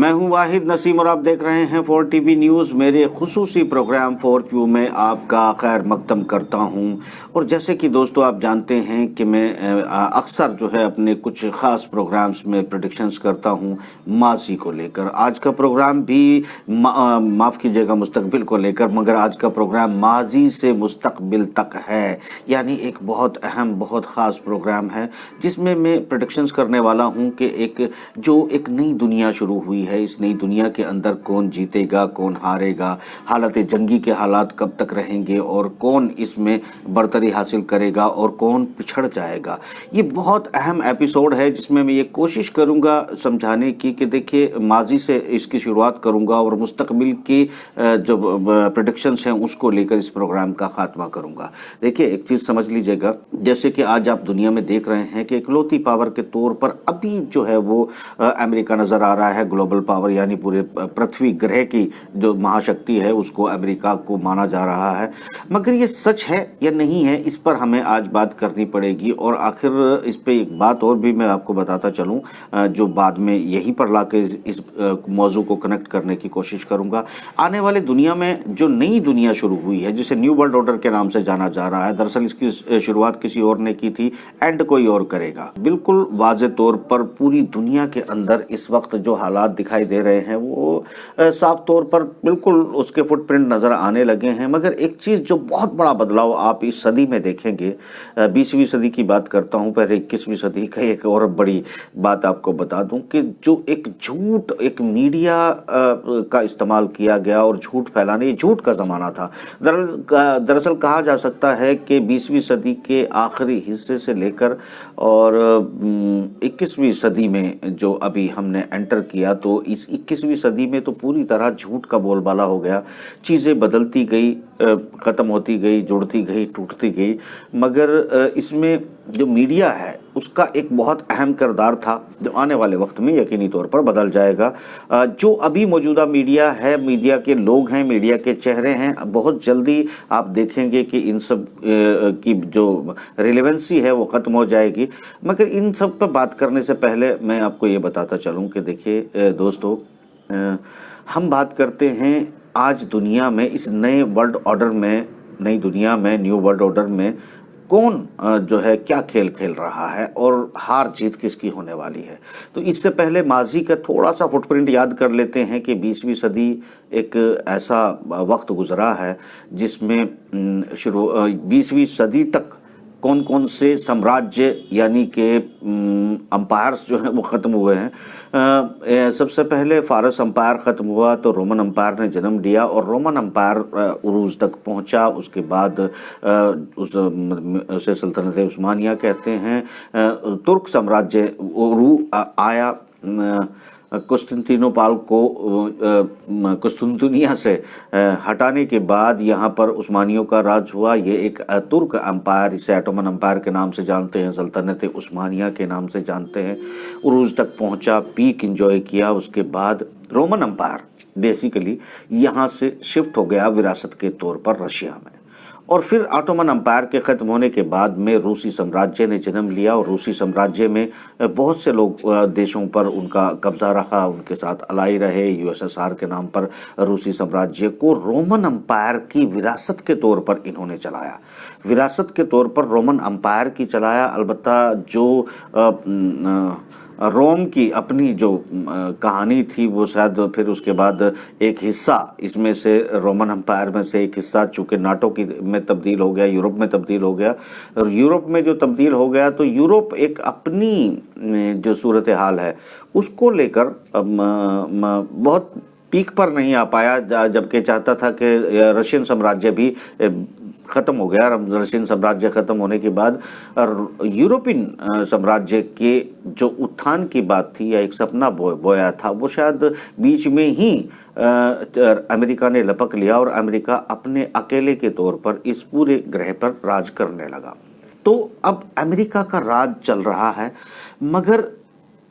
मैं हूं वाहिद नसीम और आप देख रहे हैं 4 टीवी न्यूज़। मेरे खुसूसी प्रोग्राम 4Q में आपका खैर मकदम करता हूं। और जैसे कि दोस्तों आप जानते हैं कि मैं अक्सर जो है अपने कुछ ख़ास प्रोग्राम्स में प्रेडिक्शंस करता हूं माजी को लेकर। आज का प्रोग्राम भी माफ़ कीजिएगा मुस्तकबिल को लेकर, मगर आज का प्रोग्राम माजी से मुस्तकबिल तक है, यानी एक बहुत अहम बहुत ख़ास प्रोग्राम है जिसमें मैं प्रेडिक्शंस करने वाला हूं कि एक नई दुनिया शुरू हुई है। इस नई दुनिया के अंदर कौन जीतेगा कौन हारेगा, हालत जंगी के हालात कब तक रहेंगे और कौन इसमें बरतरी हासिल करेगा और कौन पिछड़ जाएगा। ये बहुत अहम एपिसोड है जिसमें मैं ये कोशिश करूँगा समझाने की कि देखिए माजी से इसकी शुरुआत करूँगा और मुस्तकबिल की जो प्रेडिक्शंस हैं उसको लेकर इस प्रोग्राम का खात्मा करूँगा। देखिए एक चीज़ समझ लीजिएगा, जैसे कि आज आप दुनिया में देख रहे हैं कि इकलौती पावर के तौर पर अभी जो है वो अमेरिका नज़र आ रहा है। ग्लोबल पावर यानी पूरे पृथ्वी ग्रह की जो महाशक्ति है उसको अमेरिका को माना जा रहा है। मगर ये सच है या नहीं है, इस पर हमें आज बात करनी पड़ेगी। और आखिर इस पे एक बात और भी मैं आपको बताता चलूँ जो बाद में यहीं पर ला के इस मौजू को कनेक्ट करने की कोशिश करूँगा। आने वाले दुनिया में जो नई दुनिया शुरू हुई है जिसे न्यू वर्ल्ड ऑर्डर के नाम से जाना जा रहा है, दरअसल इसकी शुरुआत किसी और ने की थी, एंड कोई और करेगा। बिल्कुल वाज़े तौर पर पूरी दुनिया के अंदर इस वक्त जो हालात दिखाई दे रहे हैं वो साफ तौर पर बिल्कुल उसके फुटप्रिंट नज़र आने लगे हैं। मगर एक चीज़ जो बहुत बड़ा बदलाव आप इस सदी में देखेंगे, 20वीं सदी की बात करता हूँ, पहले 21वीं सदी का एक और बड़ी बात आपको बता दूं कि जो एक झूठ, एक मीडिया का इस्तेमाल किया गया और झूठ फैलाने, ये झूठ का ज़माना था। दरअसल कहा जा सकता है कि 20वीं सदी के आखिरी हिस्से से लेकर और 21वीं सदी में जो अभी हमने एंटर किया, तो इस 21वीं सदी में तो पूरी तरह झूठ का बोलबाला हो गया। चीज़ें बदलती गई, ख़त्म होती गई, जुड़ती गई, टूटती गई। मगर इसमें जो मीडिया है उसका एक बहुत अहम किरदार था जो आने वाले वक्त में यकीनी तौर पर बदल जाएगा। जो अभी मौजूदा मीडिया है, मीडिया के लोग हैं, मीडिया के चेहरे हैं, बहुत जल्दी आप देखेंगे कि इन सब की जो रिलेवेंसी है वो ख़त्म हो जाएगी। मगर इन सब पर बात करने से पहले मैं आपको ये बताता चलूँ कि देखिए दोस्तों, हम बात करते हैं आज दुनिया में इस नए वर्ल्ड ऑर्डर में, नई दुनिया में, न्यू वर्ल्ड ऑर्डर में कौन जो है क्या खेल खेल रहा है और हार जीत किसकी होने वाली है। तो इससे पहले माजी का थोड़ा सा फुटप्रिंट याद कर लेते हैं कि 20वीं सदी एक ऐसा वक्त गुजरा है जिसमें 20वीं सदी तक कौन कौन से साम्राज्य यानी कि अम्पायर्स जो हैं वो ख़त्म हुए हैं। सबसे पहले फ़ारस अम्पायर ख़त्म हुआ तो रोमन अम्पायर ने जन्म लिया और रोमन अम्पायर उरूज तक पहुंचा। उसके बाद उसे सल्तनत उस्मानिया कहते हैं। तुर्क साम्राज्य आया। कुस्तुंतिनोपाल को कुस्तुंतनिया से हटाने के बाद यहाँ पर उस्मानियों का राज हुआ। ये एक तुर्क अम्पायर, इसे ऑटोमन अम्पायर के नाम से जानते हैं, सल्तनत उस्मानिया के नाम से जानते हैं। उरूज तक पहुँचा, पीक एंजॉय किया। उसके बाद रोमन अम्पायर बेसिकली यहाँ से शिफ्ट हो गया विरासत के तौर पर रशिया में। और फिर ऑटोमन अम्पायर के ख़त्म होने के बाद में रूसी साम्राज्य ने जन्म लिया और रूसी साम्राज्य में बहुत से लोग देशों पर उनका कब्ज़ा रहा, उनके साथ अलाई रहे। यूएसएसआर के नाम पर रूसी साम्राज्य को रोमन अम्पायर की विरासत के तौर पर इन्होंने चलाया। विरासत के तौर पर रोमन अम्पायर की चलाया। अलबत्ता जो रोम की अपनी जो कहानी थी वो शायद फिर उसके बाद एक हिस्सा इसमें से, रोमन अम्पायर में से एक हिस्सा चूँकि नाटो की में तब्दील हो गया, यूरोप में तब्दील हो गया। और यूरोप में जो तब्दील हो गया तो यूरोप एक अपनी जो सूरत हाल है उसको लेकर बहुत पीक पर नहीं आ पाया, जबकि चाहता था कि रशियन साम्राज्य भी ख़त्म हो गया। रशियन साम्राज्य ख़त्म होने के बाद यूरोपियन साम्राज्य के जो उत्थान की बात थी या एक सपना बोया था वो शायद बीच में ही अमेरिका ने लपक लिया और अमेरिका अपने अकेले के तौर पर इस पूरे ग्रह पर राज करने लगा। तो अब अमेरिका का राज चल रहा है। मगर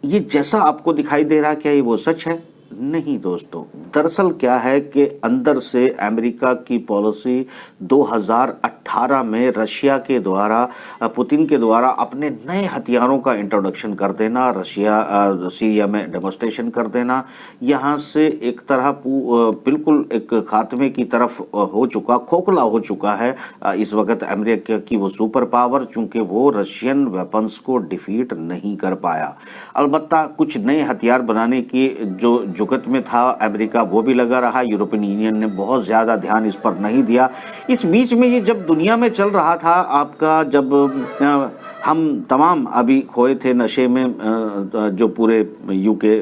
ये जैसा आपको दिखाई दे रहा है, क्या ये वो सच है? नहीं दोस्तों, दरअसल क्या है कि अंदर से अमेरिका की पॉलिसी 2018 में रशिया के द्वारा, पुतिन के द्वारा अपने नए हथियारों का इंट्रोडक्शन कर देना, सीरिया में डेमोस्ट्रेशन कर देना, यहाँ से एक तरह बिल्कुल एक खात्मे की तरफ हो चुका, खोखला हो चुका है इस वक्त अमेरिका की वो सुपर पावर, चूंकि वो रशियन वेपन्स को डिफीट नहीं कर पाया। अलबत्ता कुछ नए हथियार बनाने की जो जुगत में था अमेरिका, वो भी लगा रहा। यूरोपियन यूनियन ने बहुत ज़्यादा ध्यान इस पर नहीं दिया। इस बीच में ये जब दुनिया में चल रहा था आपका, जब हम तमाम अभी खोए थे नशे में, जो पूरे यूके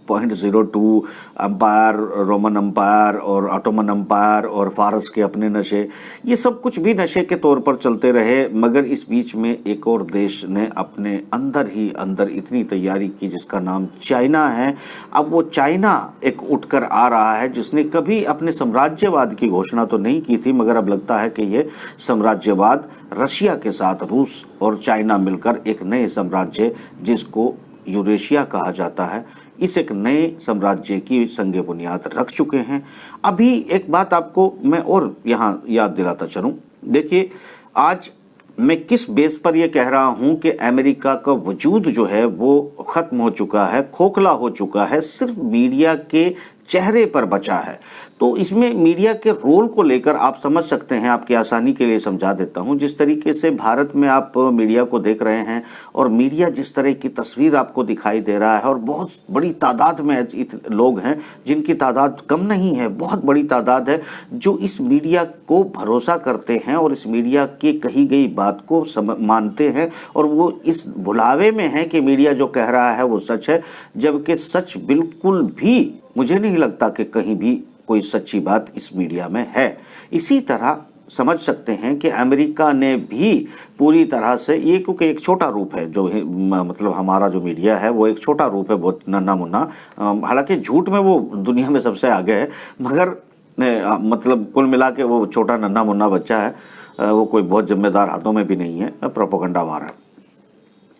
0.02 अम्पायर, रोमन अम्पायर और ऑटोमन अम्पायर और फारस के अपने नशे, ये सब कुछ भी नशे के तौर पर चलते रहे। मगर इस बीच में एक और देश ने अपने अंदर ही अंदर इतनी तैयारी की जिसका नाम चाइना है। अब वो चाइना एक उठकर आ रहा है जिसने कभी अपने साम्राज्यवाद की घोषणा तो नहीं की थी, मगर अब लगता है कि ये साम्राज्यवाद रशिया के साथ रूस और चाइना मिलकर एक नए साम्राज्य, जिसको यूरेशिया कहा जाता है, इस एक नए साम्राज्य की संग बुनियाद रख चुके हैं। अभी एक बात आपको मैं और यहाँ याद दिलाता चलूँ। देखिए, आज मैं किस बेस पर यह कह रहा हूं कि अमेरिका का वजूद जो है वो खत्म हो चुका है, खोखला हो चुका है, सिर्फ मीडिया के चेहरे पर बचा है। तो इसमें मीडिया के रोल को लेकर आप समझ सकते हैं, आपकी आसानी के लिए समझा देता हूं। जिस तरीके से भारत में आप मीडिया को देख रहे हैं और मीडिया जिस तरह की तस्वीर आपको दिखाई दे रहा है, और बहुत बड़ी तादाद में लोग हैं जिनकी तादाद कम नहीं है, बहुत बड़ी तादाद है, जो इस मीडिया को भरोसा करते हैं और इस मीडिया की कही गई बात को मानते हैं, और वो इस भुलावे में है कि मीडिया जो कह रहा है वो सच है, जबकि सच बिल्कुल भी मुझे नहीं लगता कि कहीं भी कोई सच्ची बात इस मीडिया में है। इसी तरह समझ सकते हैं कि अमेरिका ने भी पूरी तरह से, ये क्योंकि एक छोटा रूप है, जो मतलब हमारा जो मीडिया है वो एक छोटा रूप है, बहुत नन्हा मुन्ना, हालांकि झूठ में वो दुनिया में सबसे आगे है, मगर मतलब कुल मिला के वो छोटा नन्हा मुन्ना बच्चा है, वो कोई बहुत जिम्मेदार हाथों में भी नहीं है, प्रोपेगेंडा वार है।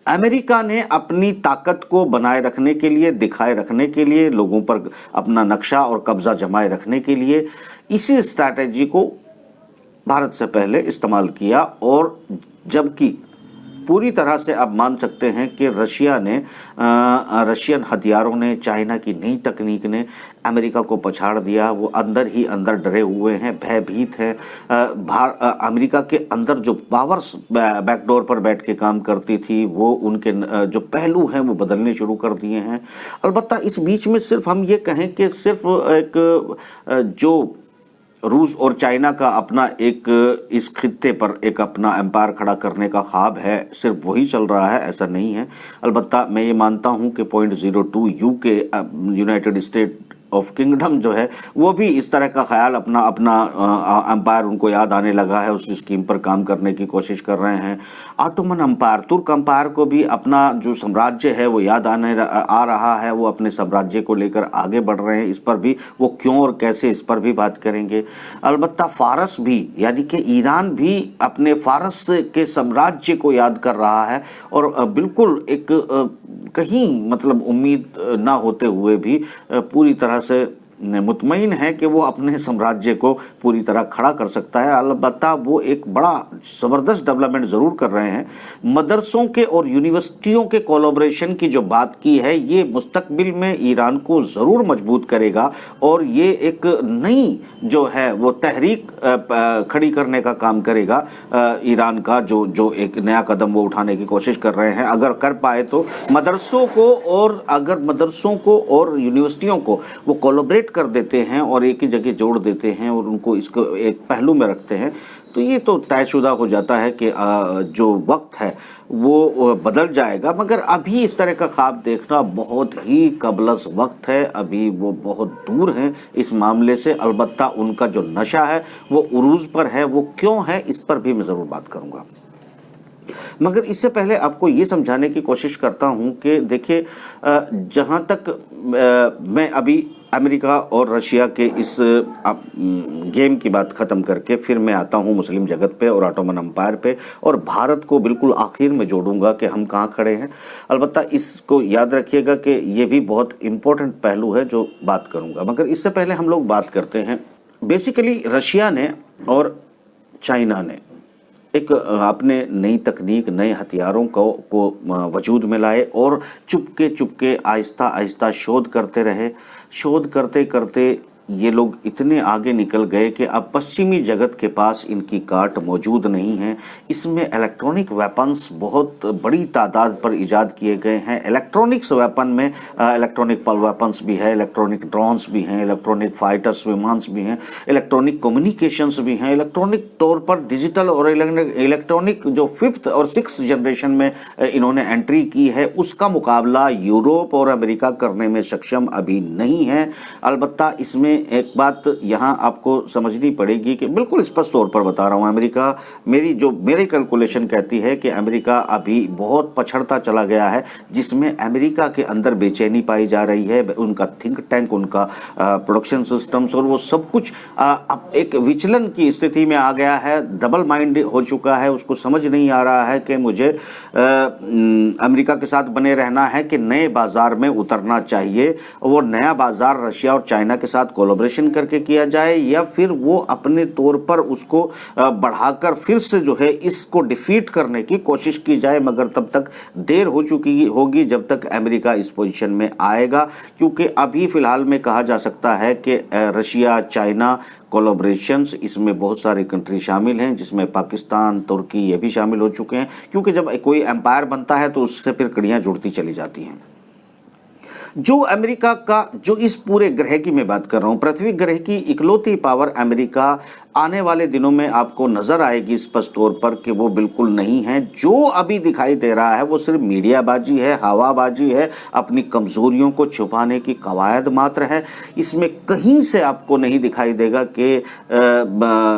अमेरिका ने अपनी ताकत को बनाए रखने के लिए, दिखाए रखने के लिए, लोगों पर अपना नक्शा और कब्जा जमाए रखने के लिए इसी स्ट्रैटेजी को भारत से पहले इस्तेमाल किया। और जबकि पूरी तरह से आप मान सकते हैं कि रशियन हथियारों ने, चाइना की नई तकनीक ने अमेरिका को पछाड़ दिया। वो अंदर ही अंदर डरे हुए हैं, भयभीत हैं। अमेरिका के अंदर जो पावर्स बैकडोर पर बैठ के काम करती थी, वो उनके जो पहलू हैं वो बदलने शुरू कर दिए हैं। अलबत्ता इस बीच में सिर्फ हम ये कहें कि सिर्फ एक जो रूस और चाइना का अपना एक इस खित्ते पर एक अपना एम्पायर खड़ा करने का ख्वाब है, सिर्फ वही चल रहा है, ऐसा नहीं है। अलबत्ता मैं ये मानता हूँ कि 0.02 UK, United state of kingdom जो है, वो भी इस तरह का ख्याल अपना एम्पायर उनको याद आने लगा है, उस स्कीम पर काम करने की कोशिश कर रहे हैं। ऑटोमन एम्पायर, तुर्क एम्पायर को भी अपना जो साम्राज्य है वो याद आ रहा है, वो अपने साम्राज्य को लेकर आगे बढ़ रहे हैं। इस पर भी वो क्यों और कैसे, इस पर भी बात करेंगे। अलबत्ता फारस भी, यानी कि ईरान भी अपने फारस के साम्राज्य को याद कर रहा है, और बिल्कुल एक कहीं मतलब उम्मीद ना होते हुए भी पूरी तरह से मुतमईन है कि वो अपने साम्राज्य को पूरी तरह खड़ा कर सकता है। अलबत्ता वो एक बड़ा ज़बरदस्त डेवलपमेंट ज़रूर कर रहे हैं। मदरसों के और यूनिवर्सिटियों के कोलैबोरेशन की जो बात की है, ये मुस्तकबिल में ईरान को ज़रूर मजबूत करेगा, और ये एक नई जो है वो तहरीक खड़ी करने का काम करेगा। ईरान का जो एक नया कदम वो उठाने की कोशिश कर रहे हैं, अगर कर पाए तो मदरसों को, और अगर मदरसों को और यूनिवर्सिटियों को वो कोलैबोरेट कर देते हैं और एक ही जगह जोड़ देते हैं और उनको इसको एक पहलू में रखते हैं, तो ये तो तयशुदा हो जाता है कि जो वक्त है वो बदल जाएगा। मगर अभी इस तरह का ख्वाब देखना बहुत ही कबलस वक्त है, अभी वो बहुत दूर हैं इस मामले से। अलबत्ता उनका जो नशा है वो उरूज पर है, वो क्यों है इस पर भी मैं ज़रूर बात करूँगा। मगर इससे पहले आपको ये समझाने की कोशिश करता हूँ कि देखिए, जहाँ तक मैं अभी अमेरिका और रशिया के इस गेम की बात ख़त्म करके फिर मैं आता हूँ मुस्लिम जगत पे और ऑटोमन अम्पायर पे, और भारत को बिल्कुल आखिर में जोड़ूंगा कि हम कहाँ खड़े हैं। अलबत्ता इसको याद रखिएगा कि ये भी बहुत इम्पोर्टेंट पहलू है जो बात करूँगा, मगर इससे पहले हम लोग बात करते हैं। बेसिकली रशिया ने और चाइना ने एक अपने नई तकनीक, नए हथियारों को वजूद में लाए और चुपके चुपके आहिस्ता आहिस्ता शोध करते रहे। शोध करते करते ये लोग इतने आगे निकल गए कि अब पश्चिमी जगत के पास इनकी काट मौजूद नहीं है। इसमें इलेक्ट्रॉनिक वेपन्स बहुत बड़ी तादाद पर इजाद किए गए हैं। इलेक्ट्रॉनिक्स वेपन में इलेक्ट्रॉनिक वेपन्स भी है, इलेक्ट्रॉनिक ड्रोन्स भी हैं, इलेक्ट्रॉनिक फाइटर्स विमान्स भी हैं, इलेक्ट्रॉनिक कम्युनिकेशंस भी हैं, इलेक्ट्रॉनिक तौर पर डिजिटल और इलेक्ट्रॉनिक जो 5th और 6th जनरेशन में इन्होंने एंट्री की है, उसका मुकाबला यूरोप और अमेरिका करने में सक्षम अभी नहीं है। अलबत्ता इसमें एक बात यहाँ आपको समझनी पड़ेगी कि बिल्कुल स्पष्ट तौर पर बता रहा हूँ, अमेरिका, मेरी कैलकुलेशन कहती है कि अमेरिका अभी बहुत पछड़ता चला गया है, जिसमें अमेरिका के अंदर बेचैनी पाई जा रही है। उनका थिंक टैंक, उनका प्रोडक्शन सिस्टम्स और वो सब कुछ अब एक विचलन की स्थिति में आ गया है, डबल माइंड हो चुका है। उसको समझ नहीं आ रहा है कि मुझे अमेरिका के साथ बने रहना है कि नए बाजार में उतरना चाहिए। वो नया बाजार रशिया और चाइना के साथ कोलैबोरेशन करके किया जाए, या फिर वो अपने तौर पर उसको बढ़ाकर फिर से जो है इसको डिफीट करने की कोशिश की जाए। मगर तब तक देर हो चुकी होगी जब तक अमेरिका इस पोजीशन में आएगा, क्योंकि अभी फिलहाल में कहा जा सकता है कि रशिया चाइना कोलैबोरेशंस, इसमें बहुत सारी कंट्री शामिल हैं, जिसमें पाकिस्तान, तुर्की ये भी शामिल हो चुके हैं। क्योंकि जब कोई एम्पायर बनता है तो उससे फिर कड़ियाँ जुड़ती चली जाती हैं। जो अमेरिका का, जो इस पूरे ग्रह की मैं बात कर रहा हूँ, पृथ्वी ग्रह की इकलौती पावर अमेरिका आने वाले दिनों में आपको नजर आएगी स्पष्ट तौर पर कि वो बिल्कुल नहीं है। जो अभी दिखाई दे रहा है वो सिर्फ मीडियाबाजी है, हवाबाजी है, अपनी कमजोरियों को छुपाने की कवायद मात्र है। इसमें कहीं से आपको नहीं दिखाई देगा कि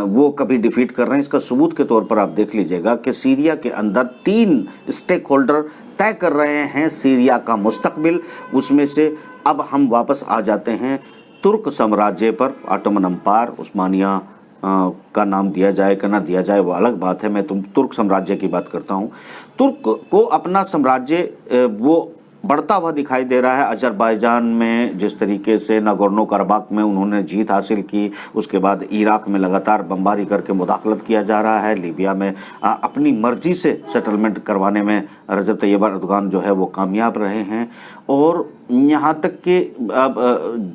वो कभी डिफीट कर रहे हैं। इसका सबूत के तौर पर आप देख लीजिएगा कि सीरिया के अंदर 3 स्टेक होल्डर तय कर रहे हैं सीरिया का मुस्तकबिल। उसमें से अब हम वापस आ जाते हैं तुर्क साम्राज्य पर। ऑटोमन अम्पायर, उस्मानिया का नाम दिया जाए कि ना दिया जाए वो अलग बात है। मैं तुर्क साम्राज्य की बात करता हूँ। तुर्क को अपना साम्राज्य वो बढ़ता हुआ दिखाई दे रहा है। अजरबैजान में जिस तरीके से नागोर्नो कराबाख में उन्होंने जीत हासिल की, उसके बाद इराक में लगातार बमबारी करके मुदाखलत किया जा रहा है। लीबिया में अपनी मर्जी से सेटलमेंट करवाने में रजब तैयब अर्दोगान जो है वो कामयाब रहे हैं। और यहाँ तक कि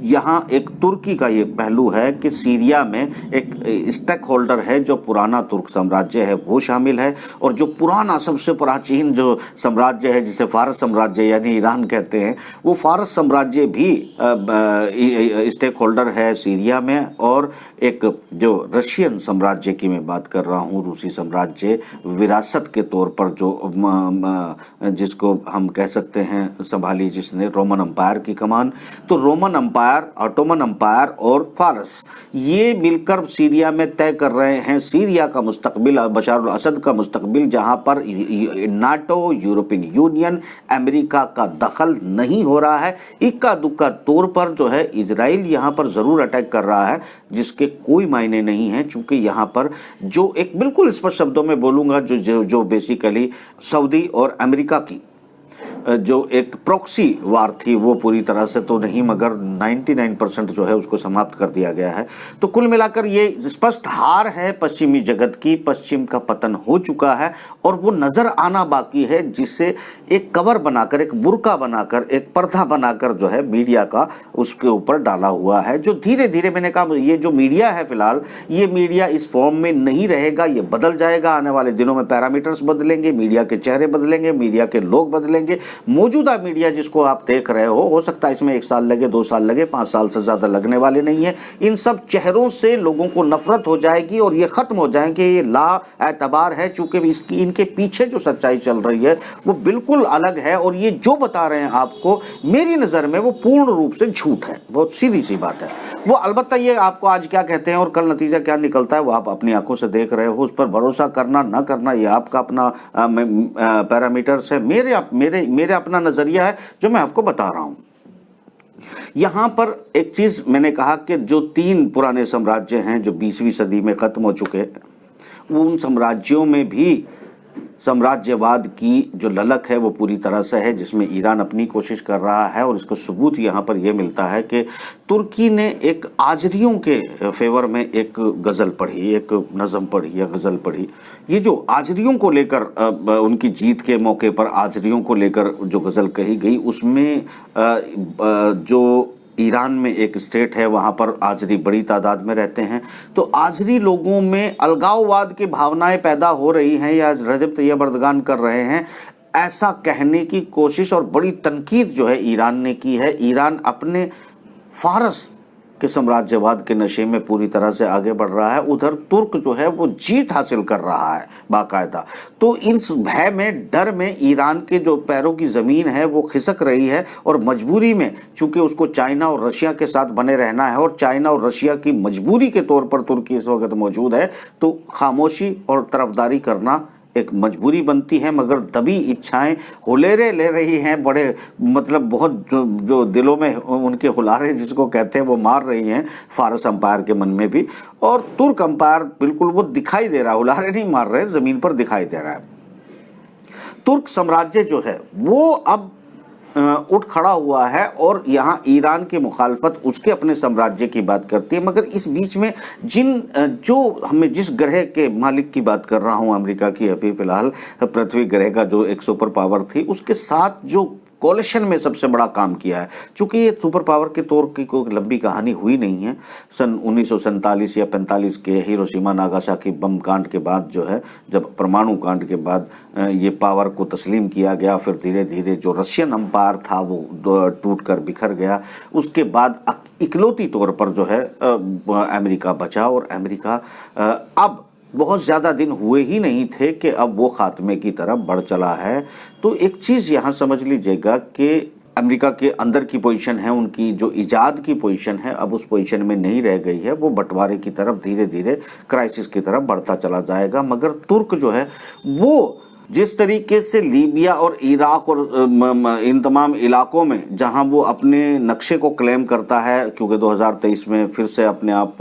यहाँ एक तुर्की का ये पहलू है कि सीरिया में एक स्टेक होल्डर है जो पुराना तुर्क साम्राज्य है वो शामिल है, और जो पुराना सबसे प्राचीन जो साम्राज्य है जिसे फारस साम्राज्य यानी ईरान कहते हैं, वो फारस साम्राज्य भी स्टेक होल्डर है सीरिया में। और एक जो रशियन साम्राज्य की मैं बात कर रहा हूँ, रूसी साम्राज्य विरासत के तौर पर जो जिसको हम कह सकते हैं संभाली जिसने रोमन अम्पायर की कमान, तो रोमन अम्पायर, ऑटोमन अम्पायर और फारस ये मिलकर सीरिया में तय कर रहे हैं सीरिया का मुस्तकबिल, बशार अल असद का मुस्तकबिल, जहां पर नाटो, यूरोपियन यूनियन, अमेरिका का दखल नहीं हो रहा है। इक्का दुक्का तौर पर जो है इजराइल यहां पर जरूर अटैक कर रहा है, जिसके कोई मायने नहीं है, चूंकि यहां पर जो एक बिल्कुल स्पष्ट शब्दों में बोलूंगा जो बेसिकली सऊदी और अमेरिका की जो एक प्रॉक्सी वार थी वो पूरी तरह से तो नहीं मगर 99% जो है उसको समाप्त कर दिया गया है। तो कुल मिलाकर ये स्पष्ट हार है पश्चिमी जगत की, पश्चिम का पतन हो चुका है और वो नज़र आना बाकी है, जिससे एक कवर बनाकर, एक बुर्का बनाकर, एक पर्दा बनाकर जो है मीडिया का उसके ऊपर डाला हुआ है, जो धीरे धीरे, मैंने कहा ये जो मीडिया है फिलहाल, ये मीडिया इस फॉर्म में नहीं रहेगा, ये बदल जाएगा। आने वाले दिनों में पैरामीटर्स बदलेंगे, मीडिया के चेहरे बदलेंगे, मीडिया के लोग बदलेंगे। मौजूदा मीडिया जिसको आप देख रहे हो सकता है इसमें 1 साल लगे, 2 साल लगे, 5 साल से ज़्यादा लगने वाले नहीं है। इन सब चेहरों से लोगों को नफरत हो जाएगी और ये ख़त्म हो जाएंगे, ये ला एतबार है, चूँकि इसकी इनके पीछे जो सच्चाई चल रही है वो बिल्कुल अलग है और ये जो बता रहे हैं आपको मेरी नज़र में वो पूर्ण रूप से झूठ है। बहुत सीधी सी बात है वो। अलबत्ता ये आपको आज क्या कहते हैं और कल नतीजा क्या निकलता है वो आप अपनी आंखों से देख रहे हो, उस पर भरोसा करना ना करना ये आपका अपना पैरामीटर्स है। मेरे अपना नज़रिया है जो मैं आपको बता रहा हूँ। यहाँ पर एक चीज़ मैंने कहा कि जो 3 पुराने साम्राज्य हैं जो 20वीं सदी में ख़त्म हो चुके हैं, वो उन साम्राज्यों में भी साम्राज्यवाद की जो ललक है वो पूरी तरह से है, जिसमें ईरान अपनी कोशिश कर रहा है। और इसको सबूत यहाँ पर यह मिलता है कि तुर्की ने एक आजरियों के फेवर में एक गज़ल पढ़ी, एक नज़म पढ़ी या गज़ल पढ़ी। ये जो आजरियों को लेकर उनकी जीत के मौके पर आजरियों को लेकर जो गज़ल कही गई, उसमें जो ईरान में एक स्टेट है वहाँ पर आजरी बड़ी तादाद में रहते हैं, तो आजरी लोगों में अलगाववाद की भावनाएं पैदा हो रही हैं या रजब तैयब एर्दोगान कर रहे हैं, ऐसा कहने की कोशिश और बड़ी तनकीद जो है ईरान ने की है। ईरान अपने फारस के साम्राज्यवाद के नशे में पूरी तरह से आगे बढ़ रहा है, उधर तुर्क जो है वो जीत हासिल कर रहा है बाकायदा। तो इस भय में, डर में ईरान के जो पैरों की ज़मीन है वो खिसक रही है और मजबूरी में, चूंकि उसको चाइना और रशिया के साथ बने रहना है और चाइना और रशिया की मजबूरी के तौर पर तुर्की इस वक्त मौजूद है, तो खामोशी और तरफदारी करना एक मजबूरी बनती है। मगर दबी इच्छाएं हुलेरे ले रही हैं, बड़े मतलब बहुत जो दिलों में उनके हुलारे जिसको कहते हैं वो मार रही हैं फारस अंपायर के मन में भी, और तुर्क अंपायर बिल्कुल वो दिखाई दे रहा है, हुलारे नहीं मार रहे, ज़मीन पर दिखाई दे रहा है। तुर्क साम्राज्य जो है वो अब उठ खड़ा हुआ है और यहाँ ईरान की मुखालफत उसके अपने साम्राज्य की बात करती है। मगर इस बीच में जिस ग्रह के मालिक की बात कर रहा हूँ, अमेरिका की अभी फिलहाल पृथ्वी ग्रह का जो एक सुपर पावर थी, उसके साथ जो कोलिशन में सबसे बड़ा काम किया है, चूंकि ये सुपर पावर के तौर की कोई लंबी कहानी हुई नहीं है। सन 1947 या 45 के हिरोशिमा नागासाकी बम कांड के बाद जो है, जब परमाणु कांड के बाद ये पावर को तस्लीम किया गया, फिर धीरे धीरे जो रशियन अंपायर था वो टूट कर बिखर गया। उसके बाद इकलौती तौर पर जो है अमेरिका बचा, और अमेरिका अब बहुत ज़्यादा दिन हुए ही नहीं थे कि अब वो खात्मे की तरफ बढ़ चला है। तो एक चीज़ यहाँ समझ लीजिएगा कि अमेरिका के अंदर की पोजीशन है, उनकी जो इजाद की पोजीशन है अब उस पोजीशन में नहीं रह गई है, वो बंटवारे की तरफ धीरे धीरे क्राइसिस की तरफ बढ़ता चला जाएगा। मगर तुर्क जो है वो जिस तरीके से लीबिया और इराक और इन तमाम इलाकों में जहां वो अपने नक्शे को क्लेम करता है, क्योंकि 2023 में फिर से अपने आप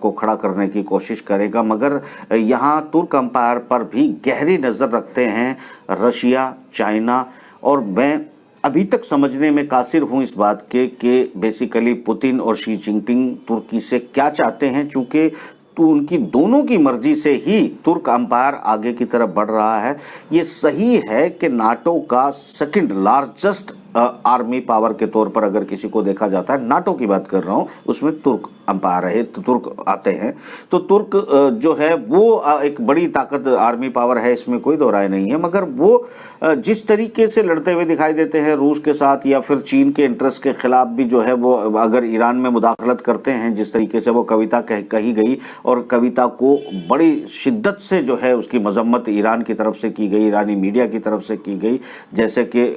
को खड़ा करने की कोशिश करेगा, मगर यहां तुर्क अंपायर पर भी गहरी नज़र रखते हैं रशिया, चाइना। और मैं अभी तक समझने में कासिर हूँ इस बात के कि बेसिकली पुतिन और शी जिनपिंग तुर्की से क्या चाहते हैं, चूँकि तो उनकी दोनों की मर्जी से ही तुर्क अंपायर आगे की तरफ बढ़ रहा है। ये सही है कि नाटो का सेकंड लार्जेस्ट आर्मी पावर के तौर पर अगर किसी को देखा जाता है, नाटो की बात कर रहा हूँ, उसमें तुर्क अंपायर है, तो तुर्क आते हैं। तो तुर्क जो है वो एक बड़ी ताकत आर्मी पावर है, इसमें कोई दो राय नहीं है। मगर वो जिस तरीके से लड़ते हुए दिखाई देते हैं रूस के साथ या फिर चीन के इंटरेस्ट के खिलाफ भी जो है वो अगर ईरान में मुदाखलत करते हैं, जिस तरीके से वो कविता कही गई और कविता को बड़ी शिद्दत से जो है उसकी मजम्मत ईरान की तरफ से की गई, ईरानी मीडिया की तरफ से की गई, जैसे कि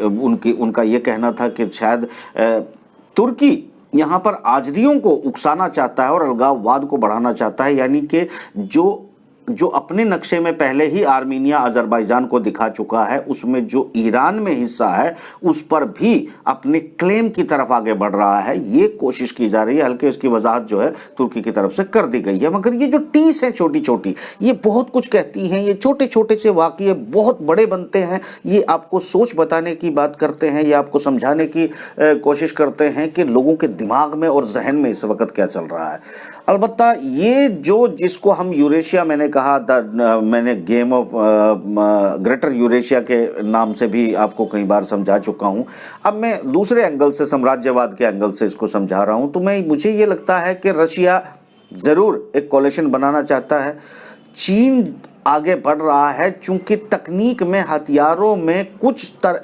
उनका ये कहना था कि शायद तुर्की यहाँ पर आजरियों को उकसाना चाहता है और अलगाववाद को बढ़ाना चाहता है, यानी कि जो अपने नक्शे में पहले ही आर्मीनिया अजरबैजान को दिखा चुका है, उसमें जो ईरान में हिस्सा है उस पर भी अपने क्लेम की तरफ आगे बढ़ रहा है। ये कोशिश की जा रही है, हल्के इसकी वजाहत जो है तुर्की की तरफ से कर दी गई है। मगर ये जो टीस है छोटी छोटी, ये बहुत कुछ कहती हैं। ये छोटे छोटे से वाक़ये बहुत बड़े बनते हैं। ये आपको सोच बताने की बात करते हैं, ये आपको समझाने की कोशिश करते हैं कि लोगों के दिमाग में और जहन में इस वक्त क्या चल रहा है। अलबत्ता ये जिसको हम यूरेशिया, मैंने कहा मैंने गेम ऑफ ग्रेटर यूरेशिया के नाम से भी आपको कई बार समझा चुका हूँ। अब मैं दूसरे एंगल से, साम्राज्यवाद के एंगल से इसको समझा रहा हूँ। तो मुझे ये लगता है कि रशिया ज़रूर एक कोलिशन बनाना चाहता है। चीन आगे बढ़ रहा है, चूंकि तकनीक में, हथियारों में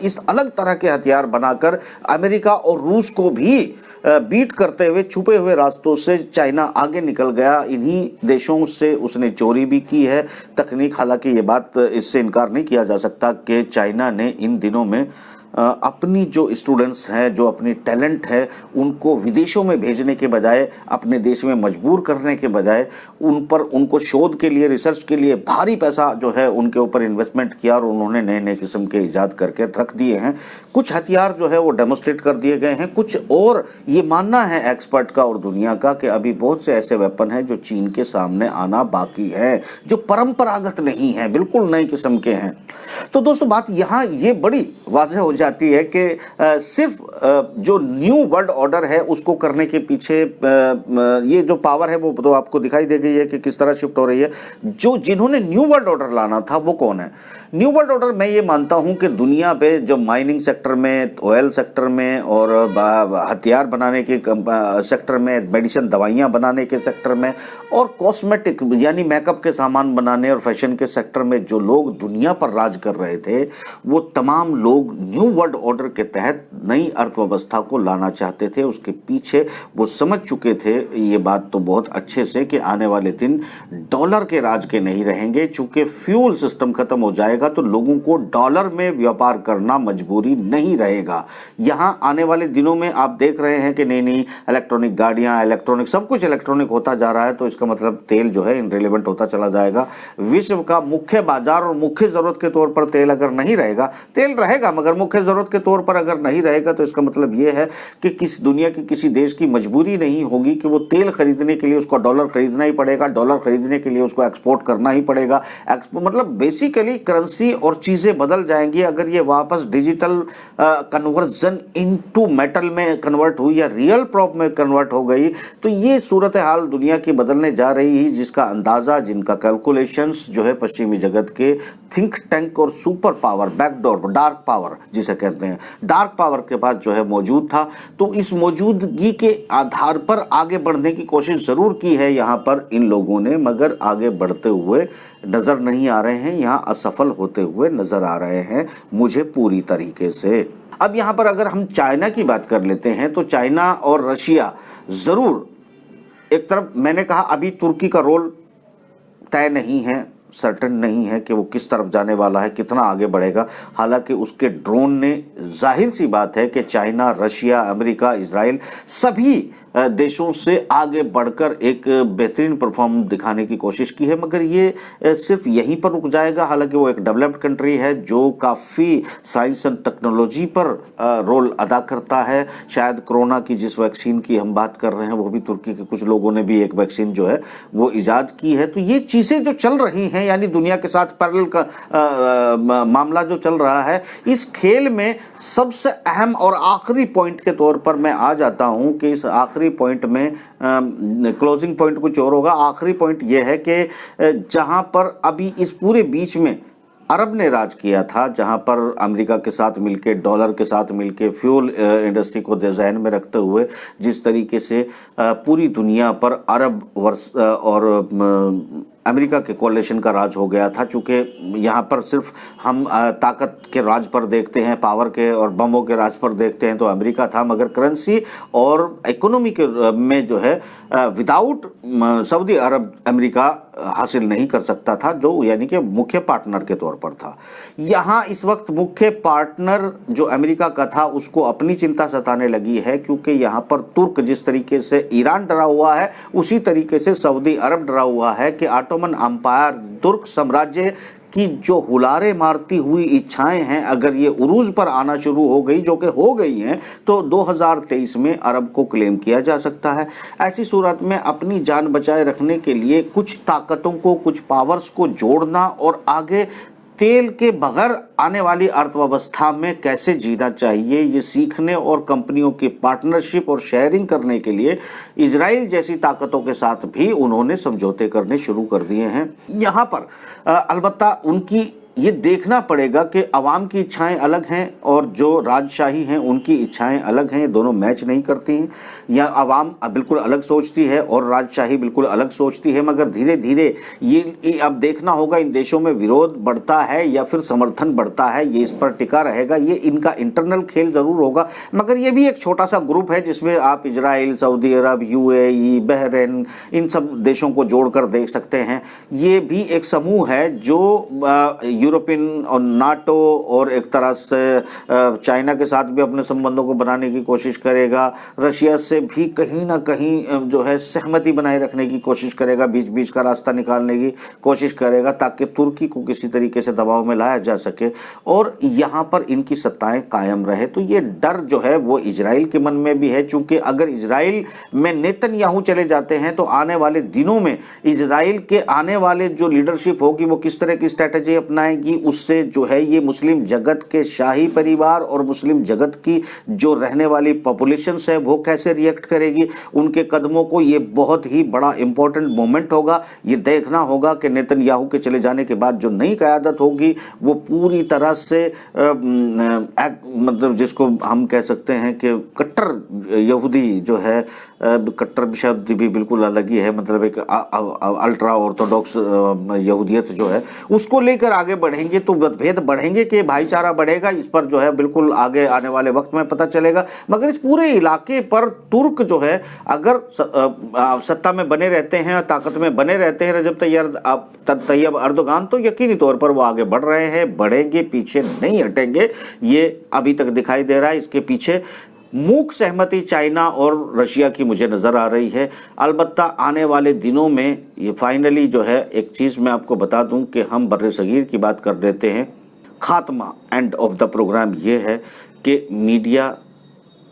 इस अलग तरह के हथियार बनाकर अमेरिका और रूस को भी बीट करते हुए छुपे हुए रास्तों से चाइना आगे निकल गया। इन्हीं देशों से उसने चोरी भी की है तकनीक। हालांकि ये बात इससे इनकार नहीं किया जा सकता कि चाइना ने इन दिनों में अपनी जो स्टूडेंट्स हैं, जो अपनी टैलेंट है, उनको विदेशों में भेजने के बजाय, अपने देश में मजबूर करने के बजाय उनको शोध के लिए, रिसर्च के लिए भारी पैसा जो है उनके ऊपर इन्वेस्टमेंट किया और उन्होंने नए नए किस्म के ईजाद करके रख दिए हैं। कुछ हथियार जो है वो डेमोस्ट्रेट कर दिए गए हैं, कुछ और ये मानना है एक्सपर्ट का और दुनिया का कि अभी बहुत से ऐसे वेपन हैं जो चीन के सामने आना बाकी है, जो परंपरागत नहीं है, बिल्कुल नए किस्म के हैं। तो दोस्तों बात यहाँ ये बड़ी वाज़ेह हो जाती है कि सिर्फ जो न्यू वर्ल्ड ऑर्डर है उसको करने के पीछे ये जो पावर है वो तो आपको दिखाई दे गई है कि किस तरह शिफ्ट हो रही है। जिन्होंने न्यू वर्ल्ड ऑर्डर लाना था वो कौन है? न्यू वर्ल्ड ऑर्डर मैं ये मानता हूँ कि दुनिया पे जो माइनिंग सेक्टर में, ऑयल सेक्टर में और हथियार बनाने के सेक्टर में, मेडिसिन दवाइयाँ बनाने के सेक्टर में और कॉस्मेटिक यानी मेकअप के सामान बनाने और फैशन के सेक्टर में जो लोग दुनिया पर राज कर रहे थे, वो तमाम लोग न्यू वर्ल्ड ऑर्डर के तहत नई अर्थव्यवस्था को लाना चाहते थे। उसके पीछे वो समझ चुके थे ये बात तो बहुत अच्छे से कि आने वाले दिन डॉलर के राज के नहीं रहेंगे। चूंकि फ्यूल सिस्टम खत्म हो जाएगा तो लोगों को डॉलर में व्यापार करना मजबूरी नहीं रहेगा। यहाँ आने वाले दिनों में आप देख रहे हैं कि नई नई इलेक्ट्रॉनिक गाड़ियाँ, इलेक्ट्रॉनिक सब कुछ इलेक्ट्रॉनिक होता जा रहा है, तो इसका मतलब तेल जो है इनरिलेवेंट होता चला जाएगा। विश्व का मुख्य बाजार और मुख्य ज़रूरत के तौर पर तेल अगर नहीं रहेगा, तेल रहेगा मगर मुख्य ज़रूरत के तौर पर अगर नहीं रहेगा, तो इसका मतलब ये है कि दुनिया के किसी देश की मजबूरी नहीं होगी कि वो तेल खरीदने के लिए उसको डॉलर खरीदना ही पड़ेगा, डॉलर खरीदने के लिए उसको एक्सपोर्ट करना ही पड़ेगा। मतलब बेसिकली करेंसी और चीज़ें बदल जाएंगी। अगर ये वापस डिजिटल कन्वर्जन इनटू मेटल में कन्वर्ट हुई या रियल प्रॉप में कन्वर्ट हो गई, तो ये सूरत हाल दुनिया की बदलने जा रही है, जिसका अंदाज़ा, जिनका कैलकुलेशंस जो है पश्चिमी जगत के थिंक टैंक और super power, backdoor, dark power जिसे कहते हैं, डार्क पावर के पास जो है मौजूद था। तो इस मौजूदगी के आधार पर आगे बढ़ने की कोशिश ज़रूर की है यहाँ पर इन लोगों ने, मगर आगे बढ़ते हुए नज़र नहीं आ रहे हैं, यहाँ असफल होते हुए नज़र आ रहे हैं मुझे पूरी तरीके से। अब यहाँ पर अगर हम चाइना की बात कर लेते हैं तो चाइना और रशिया ज़रूर एक तरफ, मैंने कहा अभी तुर्की का रोल तय नहीं है, सर्टेन नहीं है कि वो किस तरफ जाने वाला है, कितना आगे बढ़ेगा। हालांकि उसके ड्रोन ने, जाहिर सी बात है कि चाइना, रशिया, अमेरिका, इजराइल सभी देशों से आगे बढ़कर एक बेहतरीन परफॉर्मेंस दिखाने की कोशिश की है, मगर ये सिर्फ यहीं पर रुक जाएगा। हालांकि वो एक डेवलप्ड कंट्री है जो काफ़ी साइंस एंड टेक्नोलॉजी पर रोल अदा करता है। शायद कोरोना की जिस वैक्सीन की हम बात कर रहे हैं वो भी तुर्की के कुछ लोगों ने भी एक वैक्सीन जो है वो ईजाद की है। तो ये चीज़ें जो चल रही हैं, यानी दुनिया के साथ पैरेलल का मामला जो चल रहा है, इस खेल में सबसे अहम और आखिरी पॉइंट के तौर पर मैं आ जाता हूं कि इस आखिरी पॉइंट में क्लोजिंग पॉइंट कुछ और होगा। आखिरी पॉइंट यह है कि जहां पर अभी इस पूरे बीच में अरब ने राज किया था, जहां पर अमेरिका के साथ मिलके, डॉलर के साथ मिलके, फ्यूल इंडस्ट्री को ध्यान में रखते हुए जिस तरीके से पूरी दुनिया पर अरब और अमेरिका के कोalition का राज हो गया था। चूँकि यहाँ पर सिर्फ हम ताकत के राज पर देखते हैं, पावर के और बमों के राज पर देखते हैं तो अमेरिका था, मगर करेंसी और इकोनॉमी के में जो है विदाउट सऊदी अरब अमेरिका हासिल नहीं कर सकता था, जो यानी कि मुख्य पार्टनर के तौर पर था। यहाँ इस वक्त मुख्य पार्टनर जो अमेरिका का था उसको अपनी चिंता सताने लगी है, क्योंकि यहाँ पर तुर्क जिस तरीके से ईरान डरा हुआ है, उसी तरीके से सऊदी अरब डरा हुआ है कि ऑटोमन अम्पायर, तुर्क साम्राज्य की जो हुलारे मारती हुई इच्छाएं हैं, अगर ये उरूज पर आना शुरू हो गई, जो कि हो गई हैं, तो 2023 में अरब को क्लेम किया जा सकता है। ऐसी सूरत में अपनी जान बचाए रखने के लिए कुछ ताकतों को, कुछ पावर्स को जोड़ना और आगे तेल के बगैर आने वाली अर्थव्यवस्था में कैसे जीना चाहिए, ये सीखने और कंपनियों की पार्टनरशिप और शेयरिंग करने के लिए इजराइल जैसी ताकतों के साथ भी उन्होंने समझौते करने शुरू कर दिए हैं। यहाँ पर अलबत्ता उनकी ये देखना पड़ेगा कि अवाम की इच्छाएं अलग हैं और जो राजशाही हैं उनकी इच्छाएं अलग हैं, दोनों मैच नहीं करती हैं। या अवाम बिल्कुल अलग सोचती है और राजशाही बिल्कुल अलग सोचती है, मगर धीरे धीरे ये अब देखना होगा इन देशों में विरोध बढ़ता है या फिर समर्थन बढ़ता है, ये इस पर टिका रहेगा। ये इनका इंटरनल खेल ज़रूर होगा, मगर ये भी एक छोटा सा ग्रुप है जिसमें आप इजराइल, सऊदी अरब, यूएई, बहरीन, इन सब देशों को जोड़कर देख सकते हैं। ये भी एक समूह है जो यूरोपियन और नाटो और एक तरह से चाइना के साथ भी अपने संबंधों को बनाने की कोशिश करेगा, रशिया से भी कहीं ना कहीं जो है सहमति बनाए रखने की कोशिश करेगा, बीच बीच का रास्ता निकालने की कोशिश करेगा ताकि तुर्की को किसी तरीके से दबाव में लाया जा सके और यहाँ पर इनकी सत्ताएं कायम रहे। तो ये डर जो है वो इजराइल के मन में भी है, क्योंकि अगर इजराइल में नेतन्याहू चले जाते हैं तो आने वाले दिनों में इजराइल के आने वाले जो लीडरशिप होगी वो किस तरह की स्ट्रेटजी अपनाएगी, उससे जो है ये मुस्लिम जगत के शाही परिवार और मुस्लिम जगत की जो रहने वाली पॉपुलेशन है वो कैसे रिएक्ट करेगी उनके कदमों को। ये बहुत ही बड़ा इंपॉर्टेंट मोमेंट होगा। ये देखना होगा कि नेतन्याहू के चले जाने के बाद जो नई क़यादत होगी वो पूरी तरह से मतलब जिसको हम कह सकते हैं कि कट्टर यहूदी जो है, कट्टर शब्द भी बिल्कुल अलग ही है, मतलब एक अल्ट्रा ऑर्थोडॉक्स यहूदियत जो है उसको लेकर आगे बढ़ेंगे तो मतभेद बढ़ेंगे कि भाईचारा बढ़ेगा, इस पर जो है बिल्कुल आगे आने वाले वक्त में पता चलेगा। मगर इस पूरे इलाके पर तुर्क जो है अगर सत्ता में बने रहते हैं, ताकत में बने रहते हैं रजब तैयब अर्दोगान, तो यकीनी तौर पर वो आगे बढ़ रहे हैं, बढ़ेंगे, पीछे नहीं हटेंगे। ये अभी तक दिखाई दे रहा है। इसके पीछे मूक सहमति चाइना और रशिया की मुझे नज़र आ रही है। अलबत्ता आने वाले दिनों में ये फाइनली जो है एक चीज़ मैं आपको बता दूं कि हम बर्रे सगीर की बात कर देते हैं। खात्मा एंड ऑफ द प्रोग्राम ये है कि मीडिया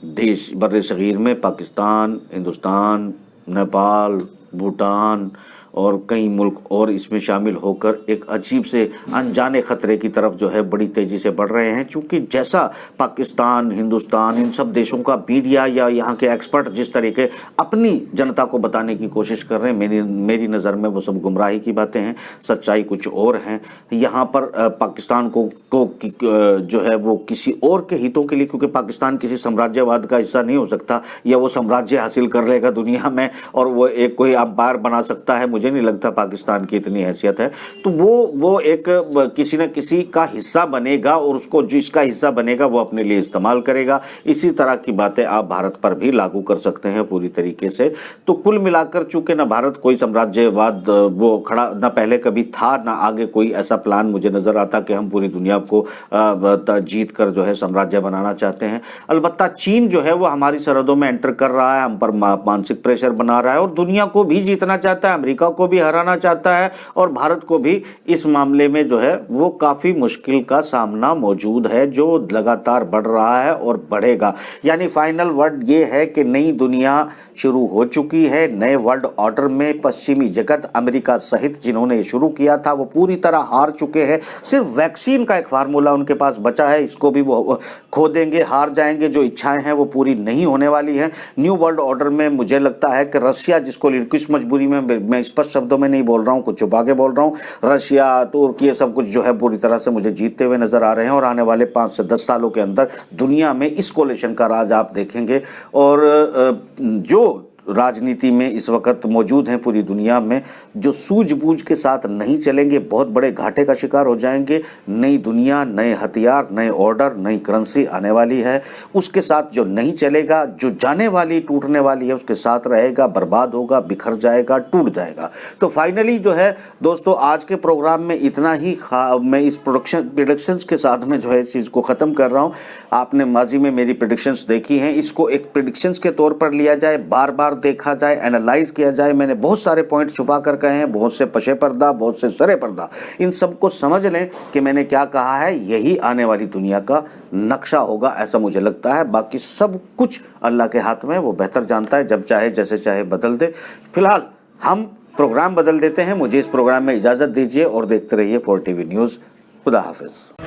देश बर्रे सगीर में पाकिस्तान, हिंदुस्तान, नेपाल, भूटान और कई मुल्क और इसमें शामिल होकर एक अजीब से अनजाने खतरे की तरफ जो है बड़ी तेज़ी से बढ़ रहे हैं। क्योंकि जैसा पाकिस्तान, हिंदुस्तान, इन सब देशों का मीडिया या यहाँ के एक्सपर्ट जिस तरीके अपनी जनता को बताने की कोशिश कर रहे हैं, मेरी नज़र में वो सब गुमराही की बातें हैं, सच्चाई कुछ और हैं। यहाँ पर पाकिस्तान को जो है वो किसी और के हितों के लिए, क्योंकि पाकिस्तान किसी साम्राज्यवाद का हिस्सा नहीं हो सकता या वो साम्राज्य हासिल कर लेगा दुनिया में और वो एक कोई अंपायर बना सकता है, मुझे नहीं लगता पाकिस्तान की इतनी हैसियत है। तो वो एक किसी न किसी का हिस्सा बनेगा और उसको जिसका हिस्सा बनेगा वो अपने लिए इस्तेमाल करेगा। इसी तरह की बातें आप भारत पर भी लागू कर सकते हैं पूरी तरीके से। तो कुल मिलाकर चूंकि ना भारत कोई साम्राज्यवाद वो खड़ा ना पहले कभी था, ना आगे कोई ऐसा प्लान मुझे नजर आता कि हम पूरी दुनिया को जीत कर जो है साम्राज्य बनाना चाहते हैं। अलबत्ता चीन जो है वो हमारी सरहदों में एंटर कर रहा है, हम पर मानसिक प्रेशर बना रहा है और दुनिया को भी जीतना चाहता है, अमेरिका को भी हराना चाहता है और भारत को भी इस मामले में जो है वो काफ़ी मुश्किल का सामना मौजूद है जो लगातार बढ़ रहा है और बढ़ेगा। यानी फाइनल वर्ड ये है कि नई दुनिया शुरू हो चुकी है। नए वर्ल्ड ऑर्डर में पश्चिमी जगत, अमेरिका सहित जिन्होंने ये शुरू किया था वो पूरी तरह हार चुके हैं। सिर्फ वैक्सीन का एक फार्मूला उनके पास बचा है, इसको भी वो खो देंगे, हार जाएंगे। जो इच्छाएं हैं वो पूरी नहीं होने वाली हैं। न्यू वर्ल्ड ऑर्डर में मुझे लगता है कि रशिया, जिसको किस मजबूरी में, मैं स्पष्ट शब्दों में नहीं बोल रहा हूँ, कुछ छुपा के बोल रहा हूँ, रशिया, तुर्की, ये सब कुछ जो है पूरी तरह से मुझे जीतते हुए नजर आ रहे हैं और आने वाले 5 से 10 सालों के अंदर दुनिया में इस कोलेशन का राज आप देखेंगे। और जो राजनीति में इस वक्त मौजूद हैं पूरी दुनिया में, जो सूझबूझ के साथ नहीं चलेंगे बहुत बड़े घाटे का शिकार हो जाएंगे। नई दुनिया, नए हथियार, नए ऑर्डर, नई करेंसी आने वाली है। उसके साथ जो नहीं चलेगा, जो जाने वाली, टूटने वाली है, उसके साथ रहेगा, बर्बाद होगा, बिखर जाएगा, टूट जाएगा। तो फाइनली जो है दोस्तों आज के प्रोग्राम में इतना ही। मैं इस प्रेडिक्शंस के साथ में जो है इस चीज़ को ख़त्म कर रहा हूँ। आपने माजी में मेरी प्रेडिक्शंस देखी हैं, इसको एक प्रेडिक्शंस के तौर पर लिया जाए, बार बार देखा जाए, एनालाइज किया जाए। मैंने बहुत सारे पॉइंट छुपा कर कहे हैं, बहुत से पशे पर्दा, बहुत से सरे पर्दा। इन सबको समझ लें कि मैंने क्या कहा है, यही आने वाली दुनिया का नक्शा होगा, ऐसा मुझे लगता है। बाकी सब कुछ अल्लाह के हाथ में, वो बेहतर जानता है, जब चाहे जैसे चाहे बदल दे। फिलहाल हम प्रोग्राम बदल देते हैं। मुझे इस प्रोग्राम में इजाज़त दीजिए और देखते रहिए 4 TV न्यूज़। खुदा हाफिज़।